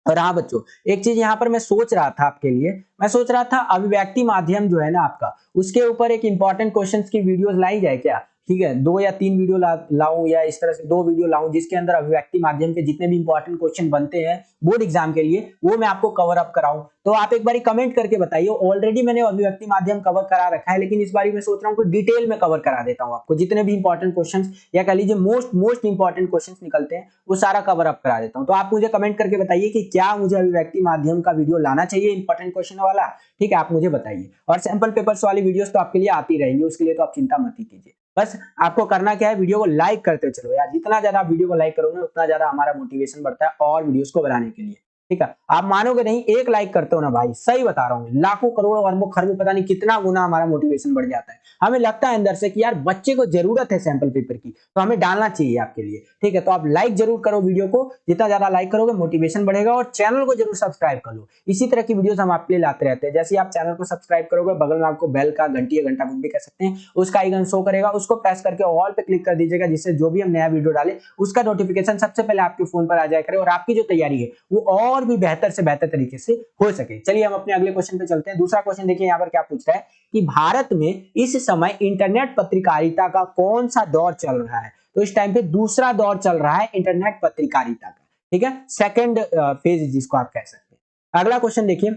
और हाँ बच्चों, एक चीज यहाँ पर मैं सोच रहा था आपके लिए, मैं सोच रहा था अभिव्यक्ति माध्यम जो है ना आपका, उसके ऊपर एक इंपॉर्टेंट क्वेश्चंस की वीडियोस लाई जाए क्या। ठीक है, 2 या 3 वीडियो लाऊं या इस तरह से 2 वीडियो लाऊं जिसके अंदर अभिव्यक्ति माध्यम के जितने भी इंपॉर्टेंट क्वेश्चन बनते हैं बोर्ड एग्जाम के लिए, वो मैं आपको कवर अप कराऊं। तो आप एक बार कमेंट करके बताइए। ऑलरेडी मैंने अभिव्यक्ति माध्यम कवर करा रखा है, लेकिन इस बार मैं सोच रहा हूँ कि डिटेल में कवर करा देता हूँ आपको। जितने भी इंपॉर्टेंट क्वेश्चन या कह लीजिए मोस्ट इंपॉर्टेंट क्वेश्चन निकलते हैं वो सारा कवर अप करा देता हूँ। तो आप मुझे कमेंट करके बताइए कि क्या मुझे अभिव्यक्ति माध्यम का वीडियो लाना चाहिए इंपॉर्टेंट क्वेश्चन वाला। ठीक है, आप मुझे बताइए। और सैंपल पेपर्स वाली वीडियोस तो आपके लिए आती रहेंगी, उसके लिए तो आप चिंता मत ही कीजिए। बस आपको करना क्या है, वीडियो को लाइक करते चलो यार। जितना ज्यादा आप वीडियो को लाइक करोगे उतना ज्यादा हमारा मोटिवेशन बढ़ता है और वीडियोस को बनाने के लिए। ठीक है, आप मानोगे नहीं, एक लाइक करते हो ना भाई, सही बता रहा हूँ, लाखों करोड़ों अरबों खरबों पता नहीं कितना गुना हमारा मोटिवेशन बढ़ जाता है। हमें लगता है अंदर से कि यार बच्चे को जरूरत है सैंपल पेपर की, तो हमें डालना चाहिए आपके लिए। ठीक है, तो आप लाइक जरूर करो वीडियो को, जितना ज्यादा लाइक करोगे मोटिवेशन बढ़ेगा। और चैनल को जरूर सब्सक्राइब कर लो, इसी तरह की वीडियोस हम आपके लिए लाते रहते हैं। जैसे आप चैनल को सब्सक्राइब करोगे, बगल में आपको बेल का घंटी या घंटा भी कह सकते हैं, उसका आइकन शो करेगा, उसको प्रेस करके ऑल पे क्लिक कर दीजिएगा, जिससे जो भी हम नया वीडियो डाले उसका नोटिफिकेशन सबसे पहले आपके फोन पर आ जाया करे और आपकी जो तैयारी है वो और भी बेहतर से बेहतर तरीके से हो सके। चलिए हम अपने अगले क्वेश्चन पे चलते हैं। दूसरा क्वेश्चन देखिए यहाँ पर क्या पूछ रहा है कि भारत में इस समय इंटरनेट पत्रकारिता का कौन सा दौर चल रहा है। तो इस टाइम पे दूसरा दौर चल रहा है इंटरनेट पत्रकारिता का। ठीक है, सेकंड फेज जिसको आप कह सकते हैं। अगला क्वेश्चन देखिए,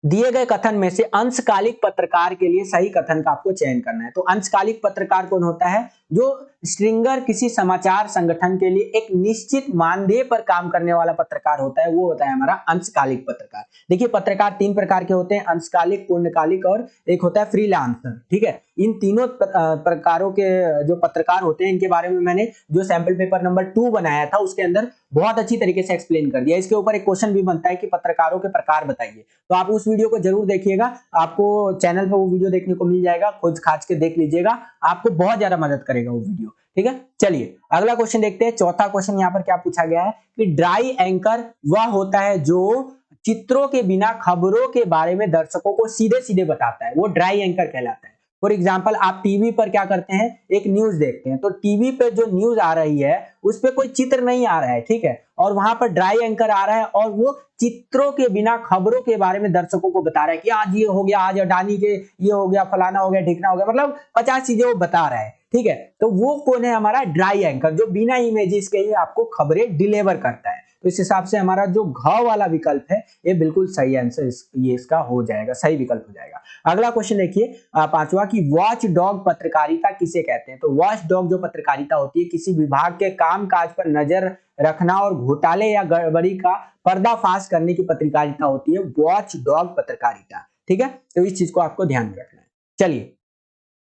दिए गए कथन में से अंशकालिक पत्रकार के लिए सही कथन का आपको चयन करना है। तो अंशकालिक पत्रकार कौन होता है, जो स्ट्रिंगर किसी समाचार संगठन के लिए एक निश्चित मानदेय पर काम करने वाला पत्रकार होता है, वो होता है हमारा अंशकालिक पत्रकार। देखिए पत्रकार 3 प्रकार के होते हैं, अंशकालिक, पूर्णकालिक और एक होता है फ्रीलांसर। ठीक है, इन तीनों प्रकारों के जो पत्रकार होते हैं इनके बारे में मैंने जो सैंपल पेपर नंबर 2 बनाया था उसके अंदर बहुत अच्छी तरीके से एक्सप्लेन कर दिया। इसके ऊपर एक क्वेश्चन भी बनता है कि पत्रकारों के प्रकार बताइए, तो आप उस वीडियो को जरूर देखिएगा, आपको चैनल पर वो वीडियो देखने को मिल जाएगा, खोज खाज के देख लीजिएगा, आपको बहुत ज्यादा मदद करेगा वो वीडियो। ठीक है, चलिए अगला क्वेश्चन देखते हैं। चौथा क्वेश्चन यहाँ पर क्या पूछा गया है कि ड्राई एंकर वह होता है जो चित्रों के बिना खबरों के बारे में दर्शकों को सीधे सीधे बताता है, वो ड्राई एंकर कहलाता है। फॉर एग्जाम्पल आप टीवी पर क्या करते हैं, एक न्यूज देखते हैं, तो टीवी पे जो न्यूज आ रही है उस पर कोई चित्र नहीं आ रहा है। ठीक है, और वहां पर ड्राई एंकर आ रहा है और वो चित्रों के बिना खबरों के बारे में दर्शकों को बता रहा है कि आज ये हो गया, आज अडानी के ये हो गया, फलाना हो गया, ढिकना हो गया, मतलब 50 चीजें वो बता रहा है। ठीक है, तो वो कौन है, हमारा ड्राई एंकर, जो बिना इमेजेस के ही आपको खबरें डिलीवर करता है। तो इस हिसाब से हमारा जो घ वाला विकल्प है ये बिल्कुल सही आंसर ये इसका हो जाएगा, सही विकल्प हो जाएगा। अगला क्वेश्चन देखिए 5वां कि वॉच डॉग पत्रकारिता किसे कहते हैं। तो वॉच डॉग जो पत्रकारिता होती है, किसी विभाग के काम काज पर नजर रखना और घोटाले या गड़बड़ी का पर्दाफाश करने की पत्रकारिता होती है वॉच डॉग पत्रकारिता। ठीक है, तो इस चीज को आपको ध्यान में रखना है। चलिए,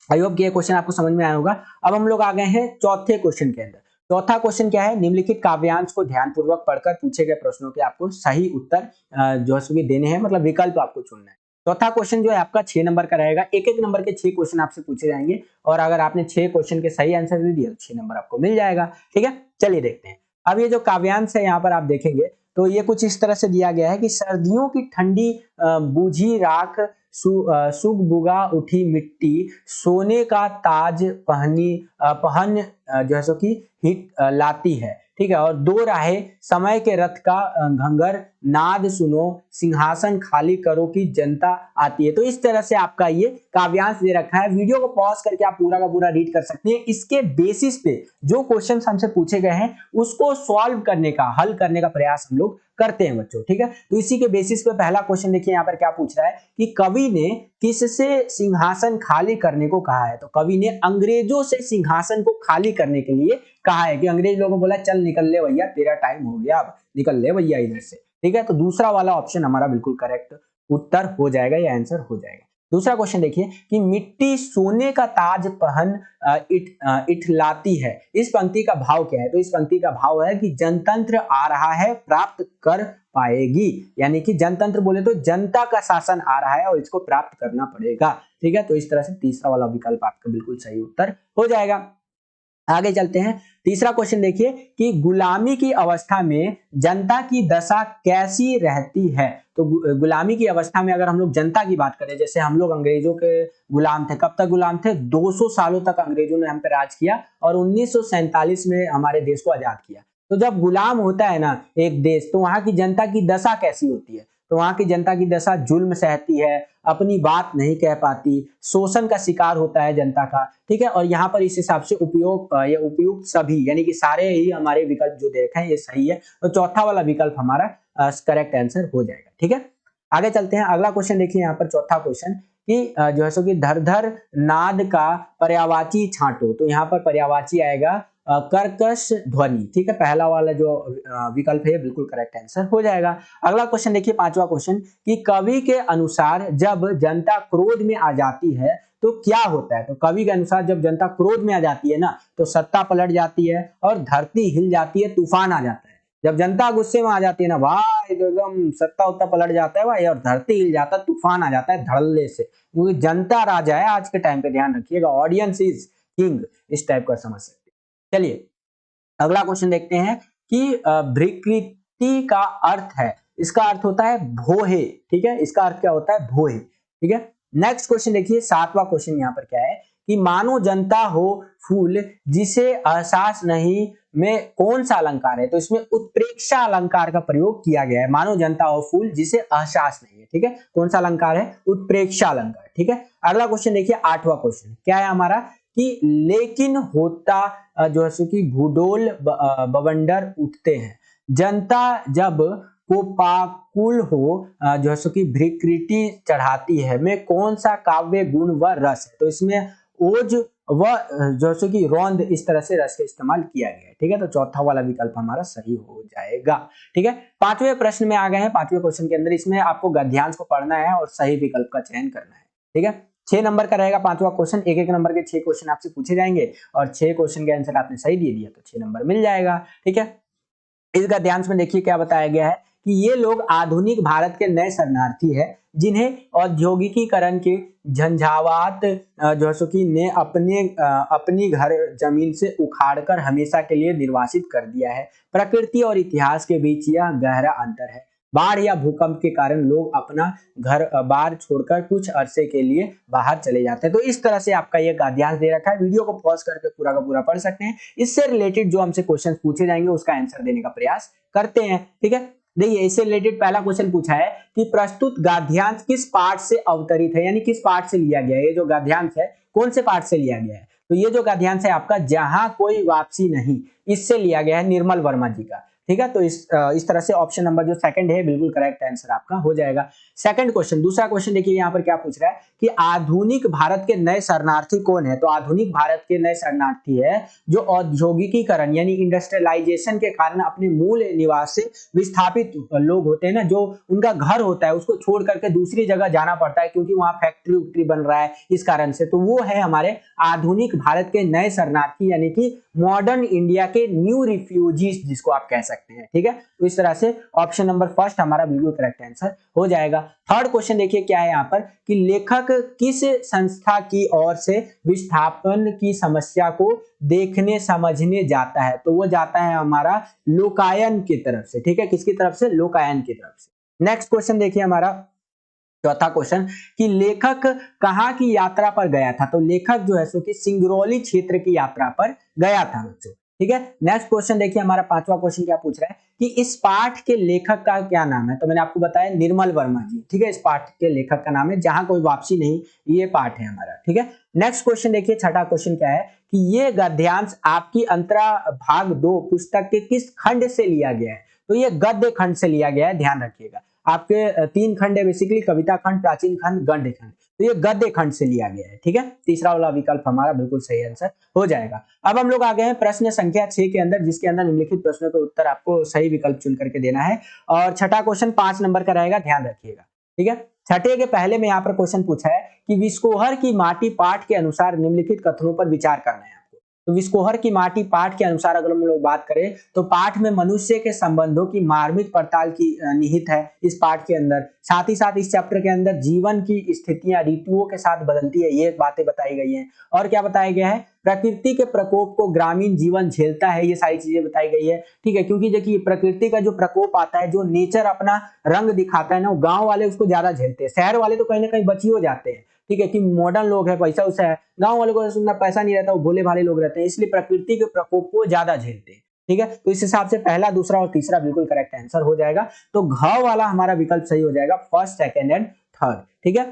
आई होप ये क्वेश्चन आपको समझ में आया होगा। अब हम लोग आ गए हैं चौथे क्वेश्चन के अंदर। चौथा क्वेश्चन क्या है, निम्नलिखित काव्यांश को ध्यानपूर्वक पढ़कर पूछे गए प्रश्नों के आपको सही उत्तर जो है देने हैं, मतलब विकल्प आपको चुनना है। चौथा क्वेश्चन जो है आपका 6 नंबर का रहेगा। एक एक नंबर के 6 क्वेश्चन आपसे पूछे जाएंगे और अगर आपने 6 क्वेश्चन के सही आंसर दे दिया तो 6 नंबर आपको मिल जाएगा। ठीक है, चलिए देखते हैं। अब ये जो काव्यांश है यहाँ पर आप देखेंगे तो ये कुछ इस तरह से दिया गया है कि सर्दियों की ठंडी बूझी राख सुगबुगा उठी मिट्टी सोने का ताज पहन जो है सो कि हिट लाती है, ठीक है। और दो राहें समय के रथ का घंगर नाद सुनो सिंहासन खाली करो की जनता आती है। तो इस तरह से आपका ये काव्यांश दे रखा है। वीडियो को पॉज करके आप पूरा का पूरा रीड कर सकते हैं। इसके बेसिस पे जो क्वेश्चन हमसे पूछे गए हैं उसको सॉल्व करने का, हल करने का प्रयास हम लोग करते हैं बच्चों, ठीक है। तो इसी के बेसिस पे पहला क्वेश्चन देखिए यहाँ पर क्या पूछ रहा है कि कवि ने किससे सिंहासन खाली करने को कहा है। तो कवि ने अंग्रेजों से सिंहासन को खाली करने के लिए कहा है कि अंग्रेज लोगों को बोला चल निकल ले भैया, तेरा टाइम हो गया, अब निकल ले भैया इधर से, ठीक है। तो दूसरा वाला ऑप्शन हमारा बिल्कुल करेक्ट उत्तर हो जाएगा या आंसर हो जाएगा। दूसरा क्वेश्चन देखिए कि मिट्टी सोने का ताज पहन इठलाती है, इस पंक्ति का भाव क्या है। तो इस पंक्ति का भाव है कि जनतंत्र आ रहा है प्राप्त कर पाएगी, यानी कि जनतंत्र बोले तो जनता का शासन आ रहा है और इसको प्राप्त करना पड़ेगा, ठीक है। तो इस तरह से तीसरा वाला विकल्प आपका बिल्कुल सही उत्तर हो जाएगा। आगे चलते हैं। तीसरा क्वेश्चन देखिए कि गुलामी की अवस्था में जनता की दशा कैसी रहती है। तो गुलामी की अवस्था में अगर हम लोग जनता की बात करें, जैसे हम लोग अंग्रेजों के गुलाम थे, कब तक गुलाम थे, 200 सालों तक अंग्रेजों ने हम पे राज किया और 1947 में हमारे देश को आजाद किया। तो जब गुलाम होता है ना एक देश, तो वहां की जनता की दशा कैसी होती है। तो वहां की जनता की दशा जुल्म सहती है, अपनी बात नहीं कह पाती, शोषण का शिकार होता है जनता का, ठीक है। और यहाँ पर इस हिसाब से उपयुक्त सभी यानी कि सारे ही हमारे विकल्प जो दे रखे हैं ये सही है। तो चौथा वाला विकल्प हमारा करेक्ट आंसर हो जाएगा, ठीक है। आगे चलते हैं। अगला क्वेश्चन देखिए यहाँ पर चौथा क्वेश्चन कि जो है सो कि धर धर नाद का पर्यायवाची छांटो। तो यहाँ पर पर्यायवाची आएगा कर्कश ध्वनि, ठीक है। पहला वाला जो विकल्प है बिल्कुल करेक्ट आंसर हो जाएगा। अगला क्वेश्चन देखिए पांचवा क्वेश्चन कि कवि के अनुसार जब जनता क्रोध में आ जाती है तो क्या होता है। तो कवि के अनुसार जब जनता क्रोध में आ जाती है ना तो सत्ता पलट जाती है और धरती हिल जाती है, तूफान आ जाता है। जब जनता गुस्से में आ जाती है ना भाई तो एकदम सत्ता उत्ता पलट जाता है भाई और धरती हिल जाता है, तूफान आ जाता है धड़ल्ले से, क्योंकि जनता राजा है आज के टाइम पे, ध्यान रखिएगा, ऑडियंस इज किंग, इस टाइप का समझ सकते हैं। चलिए अगला क्वेश्चन देखते हैं कि भ्रिकृति का अर्थ है, इसका अर्थ होता है भोहे, ठीक है। इसका अर्थ क्या होता है, भोहे, ठीक है। नेक्स्ट क्वेश्चन देखिए सातवां क्वेश्चन यहाँ पर क्या है कि मानो जनता हो फूल जिसे एहसास नहीं में कौन सा अलंकार है। तो इसमें उत्प्रेक्षा अलंकार का प्रयोग किया गया है। मानो जनता हो फूल जिसे एहसास नहीं है, ठीक है। कौन सा अलंकार है, उत्प्रेक्षा अलंकार, ठीक है। अगला क्वेश्चन देखिए आठवां क्वेश्चन क्या है हमारा कि लेकिन होता जो है कि भूडोल बवंडर उठते हैं, जनता जब कोपाकुल हो जो है कि भ्रिकृति चढ़ाती है में कौन सा काव्य गुण व रस है। तो इसमें ओज व जो है कि रौंद, इस तरह से रस का इस्तेमाल किया गया है, ठीक है। तो चौथा वाला विकल्प हमारा सही हो जाएगा, ठीक है। पांचवें प्रश्न में आ गए हैं। पांचवें क्वेश्चन के अंदर इसमें आपको गद्यांश को पढ़ना है और सही विकल्प का चयन करना है, ठीक है। 6 नंबर का रहेगा पांचवा क्वेश्चन। एक एक नंबर के 6 क्वेश्चन आपसे पूछे जाएंगे और 6 क्वेश्चन के आंसर आपने सही दे दिया तो 6 नंबर मिल जाएगा, ठीक है। इस गद्यांश में देखिए क्या बताया गया है कि ये लोग आधुनिक भारत के नए शरणार्थी है जिन्हें औद्योगिकीकरण के झंझावात जो है कि ने अपनी घर जमीन से उखाड़कर हमेशा के लिए निर्वासित कर दिया है। प्रकृति और इतिहास के बीच यह गहरा अंतर है। बाढ़ या भूकंप के कारण लोग अपना घर बार छोड़कर कुछ अरसे के लिए बाहर चले जाते हैं। तो इस तरह से आपका ये गद्यांश दे रखा है। वीडियो को पॉज करके पूरा का पूरा पढ़ सकते हैं। इससे रिलेटेड जो हमसे क्वेश्चन पूछे जाएंगे उसका आंसर देने का प्रयास करते हैं, ठीक है। देखिए इससे रिलेटेड पहला क्वेश्चन पूछा है कि प्रस्तुत गद्यांश किस पाठ से अवतरित है, यानी किस पाठ से लिया गया है। ये जो गद्यांश है कौन से पाठ से लिया गया है। तो ये जो गद्यांश है आपका जहां कोई वापसी नहीं, इससे लिया गया है, निर्मल वर्मा जी का, ठीक है। तो इस तरह से ऑप्शन नंबर जो सेकंड है बिल्कुल करेक्ट आंसर आपका हो जाएगा। सेकंड क्वेश्चन, दूसरा क्वेश्चन देखिए यहाँ पर क्या पूछ रहा है कि आधुनिक भारत के नए शरणार्थी कौन है। तो आधुनिक भारत के नए शरणार्थी है जो औद्योगिकीकरण यानी इंडस्ट्रियलाइजेशन के कारण अपने मूल निवास से विस्थापित लोग होते हैं ना, जो उनका घर होता है उसको छोड़ करके दूसरी जगह जाना पड़ता है क्योंकि वहां फैक्ट्री उक्ट्री बन रहा है, इस कारण से। तो वो है हमारे आधुनिक भारत के नए शरणार्थी यानी कि मॉडर्न इंडिया के न्यू रिफ्यूजीज जिसको आप कह सकते हैं। सकते हैं। ठीक है, तो इस तरह से ऑप्शन नंबर फर्स्ट हमारा बिल्कुल करेक्ट आंसर हो जाएगा। थर्ड क्वेश्चन देखिए क्या है यहाँ पर कि लेखक किस संस्था की ओर से विस्थापन की समस्या को देखने समझने जाता है, तो वो जाता है हमारा लोकायन की तरफ से। ठीक है, किसकी तरफ से? लोकायन की तरफ से। नेक्स्ट क्वेश्चन देखिए हमारा चौथा क्वेश्चन कि लेखक कहाँ की यात्रा पर गया था, तो लेखक जो है सो कि सिंगरौली क्षेत्र की यात्रा पर गया था बच्चों। ठीक है, नेक्स्ट क्वेश्चन देखिए हमारा पांचवा क्वेश्चन क्या पूछ रहा है कि इस पाठ के लेखक का क्या नाम है, तो मैंने आपको बताया निर्मल वर्मा जी। ठीक है, इस पाठ के लेखक का नाम है जहां कोई वापसी नहीं, ये पाठ है हमारा। ठीक है, नेक्स्ट क्वेश्चन देखिए छठा क्वेश्चन क्या है कि ये गद्यांश आपकी अंतरा भाग 2 पुस्तक के किस खंड से लिया गया है, तो ये गद्य खंड से लिया गया है, ध्यान रखिएगा। आपके 3 खंड है बेसिकली, कविता खंड, प्राचीन खंड, गद्य खंड, तो ये गद्य खंड से लिया गया है। ठीक है, तीसरा वाला विकल्प हमारा बिल्कुल सही आंसर हो जाएगा। अब हम लोग आ गए हैं प्रश्न संख्या 6 के अंदर, जिसके अंदर निम्नलिखित प्रश्नों का उत्तर आपको सही विकल्प चुन करके देना है और छठा क्वेश्चन 5 नंबर का रहेगा, ध्यान रखिएगा। ठीक है, छठे के पहले में यहाँ पर क्वेश्चन पूछा है कि विस्कोहर की माटी पाठ के अनुसार निम्नलिखित कथनों पर विचार करना है। तो विस्कोहर की माटी पाठ के अनुसार अगर हम लोग बात करें तो पाठ में मनुष्य के संबंधों की मार्मिक पड़ताल की निहित है इस पाठ के अंदर। साथ ही साथ इस चैप्टर के अंदर जीवन की स्थितियां ऋतुओं के साथ बदलती है, ये बातें बताई गई हैं। और क्या बताया गया है? प्रकृति के प्रकोप को ग्रामीण जीवन झेलता है, ये सारी चीजें बताई गई है। ठीक है, क्योंकि देखिए प्रकृति का जो प्रकोप आता है, जो नेचर अपना रंग दिखाता है ना, गांव वाले उसको ज्यादा झेलते हैं, शहर वाले तो कहीं ना कहीं बची हो जाते हैं। ठीक है, कि मॉडर्न लोग है, पैसा उसा है, गांव वाले को उतना पैसा नहीं रहता, वो भोले भाले लोग रहते हैं, इसलिए प्रकृति के प्रकोप को ज्यादा झेलते हैं। ठीक है, तो इस हिसाब से पहला, दूसरा और तीसरा बिल्कुल करेक्ट आंसर हो जाएगा। तो घ वाला हमारा विकल्प सही हो जाएगा, फर्स्ट, सेकंड एंड थर्ड। ठीक है,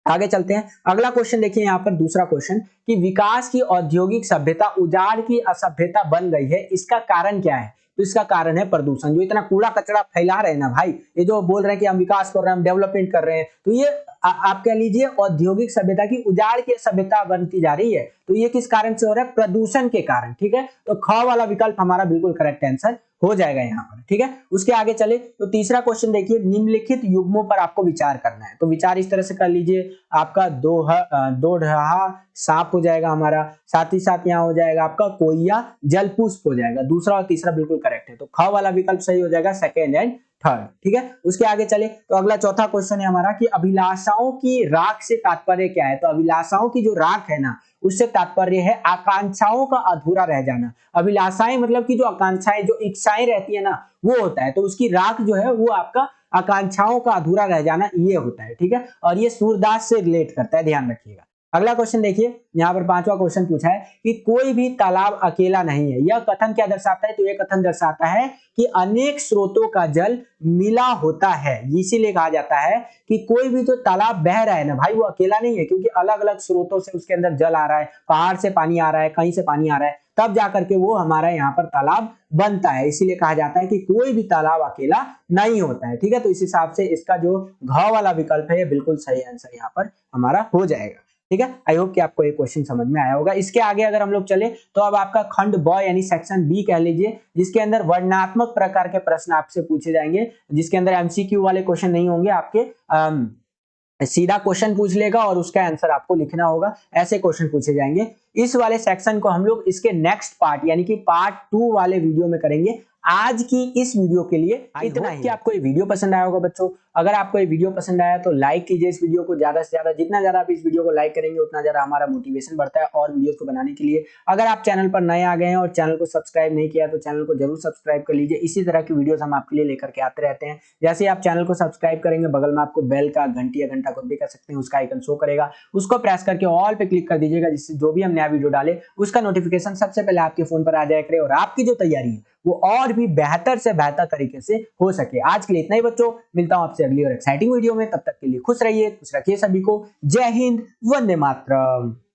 आगे चलते हैं। अगला क्वेश्चन देखिए यहाँ पर दूसरा क्वेश्चन कि विकास की औद्योगिक सभ्यता उजाड़ की असभ्यता बन गई है, इसका कारण क्या है? तो इसका कारण है प्रदूषण। जो इतना कूड़ा कचरा फैला रहे हैं ना भाई, ये जो बोल रहे हैं कि हम विकास कर रहे हैं, हम डेवलपमेंट कर रहे हैं, तो ये आप कह लीजिए औद्योगिक सभ्यता की उजाड़ की सभ्यता बनती जा रही है। तो ये किस कारण से हो रहा है? प्रदूषण के कारण। ठीक है, तो ख वाला विकल्प हमारा बिल्कुल करेक्ट आंसर हो जाएगा यहाँ पर। ठीक है, उसके आगे चले तो तीसरा क्वेश्चन देखिए, निम्नलिखित युग्मों पर आपको विचार करना है। तो विचार इस तरह से कर लीजिए, आपका दो ढहा सांप हो जाएगा हमारा, साथ ही साथ यहाँ हो जाएगा आपका कोइया जलपुष्प हो जाएगा। दूसरा और तीसरा बिल्कुल करेक्ट है, तो ख वाला विकल्प सही हो जाएगा, सेकेंड एंड थर्ड। ठीक है, उसके आगे चले तो अगला चौथा क्वेश्चन है हमारा कि अभिलाषाओं की राख से तात्पर्य क्या है? तो अभिलाषाओं की जो राख है ना, उससे तात्पर्य है आकांक्षाओं का अधूरा रह जाना। अभिलाषाएं मतलब कि जो आकांक्षाएं, जो इच्छाएं रहती है ना, वो होता है। तो उसकी राख जो है वो आपका आकांक्षाओं का अधूरा रह जाना, ये होता है। ठीक है, और ये सूरदास से रिलेट करता है, ध्यान रखिएगा। अगला क्वेश्चन देखिए, यहाँ पर पांचवा क्वेश्चन पूछा है कि कोई भी तालाब अकेला नहीं है। यह कथन क्या दर्शाता है? तो यह कथन दर्शाता है कि अनेक स्रोतों का जल मिला होता है। इसीलिए कहा जाता है कि कोई भी जो तालाब बह रहा है ना भाई, वो अकेला नहीं है, क्योंकि अलग अलग स्रोतों से उसके अंदर जल आ रहा है, पहाड़ से पानी आ रहा है, कहीं से पानी आ रहा है, तब जाकर के वो हमारा यहाँ पर तालाब बनता है। इसीलिए कहा जाता है कि कोई भी तालाब अकेला नहीं होता है। ठीक है, तो इस हिसाब से इसका जो घ वाला विकल्प है, ये बिल्कुल सही आंसर यहाँ पर हमारा हो जाएगा। ठीक है, आई होप कि आपको ये क्वेश्चन समझ में आया होगा। इसके आगे अगर हम लोग चले तो अब आपका खंड ब यानी सेक्शन बी कह लीजिए, जिसके अंदर वर्णनात्मक प्रकार के प्रश्न आपसे पूछे जाएंगे, जिसके अंदर एमसीक्यू वाले क्वेश्चन नहीं होंगे, आपके सीधा क्वेश्चन पूछ लेगा और उसका आंसर आपको लिखना होगा, ऐसे क्वेश्चन पूछे जाएंगे। इस वाले सेक्शन को हम लोग इसके नेक्स्ट पार्ट यानी कि पार्ट 2 वाले वीडियो में करेंगे। आज की इस वीडियो के लिए इतना ही। कि आपको ये वीडियो पसंद आया होगा बच्चों। अगर आपको ये वीडियो पसंद आया तो लाइक कीजिए इस वीडियो को ज्यादा से ज्यादा। जितना ज्यादा आप इस वीडियो को लाइक करेंगे उतना ज्यादा हमारा मोटिवेशन बढ़ता है और वीडियोस को बनाने के लिए। अगर आप चैनल पर नए आ गए हैं और चैनल को सब्सक्राइब नहीं किया तो चैनल को जरूर सब्सक्राइब कर लीजिए। इसी तरह की वीडियोस हम आपके लिए लेकर के आते रहते हैं। जैसे आप चैनल को सब्सक्राइब करेंगे, बगल में आपको बेल का घंटी या घंटा को भी कर सकते हैं, उसका आइकन शो करेगा, उसको प्रेस करके ऑल पे क्लिक कर दीजिएगा, जिससे जो भी हम नया वीडियो डाले उसका नोटिफिकेशन सबसे पहले आपके फोन पर आ जाया करे और आपकी जो तैयारी है वो और भी बेहतर से बेहतर तरीके से हो सके। आज के लिए इतना ही बच्चों, मिलता हूं आपसे अगली और एक्साइटिंग वीडियो में। तब तक के लिए खुश रहिए, खुश रखिए सभी को। जय हिंद, वंदे मातरम।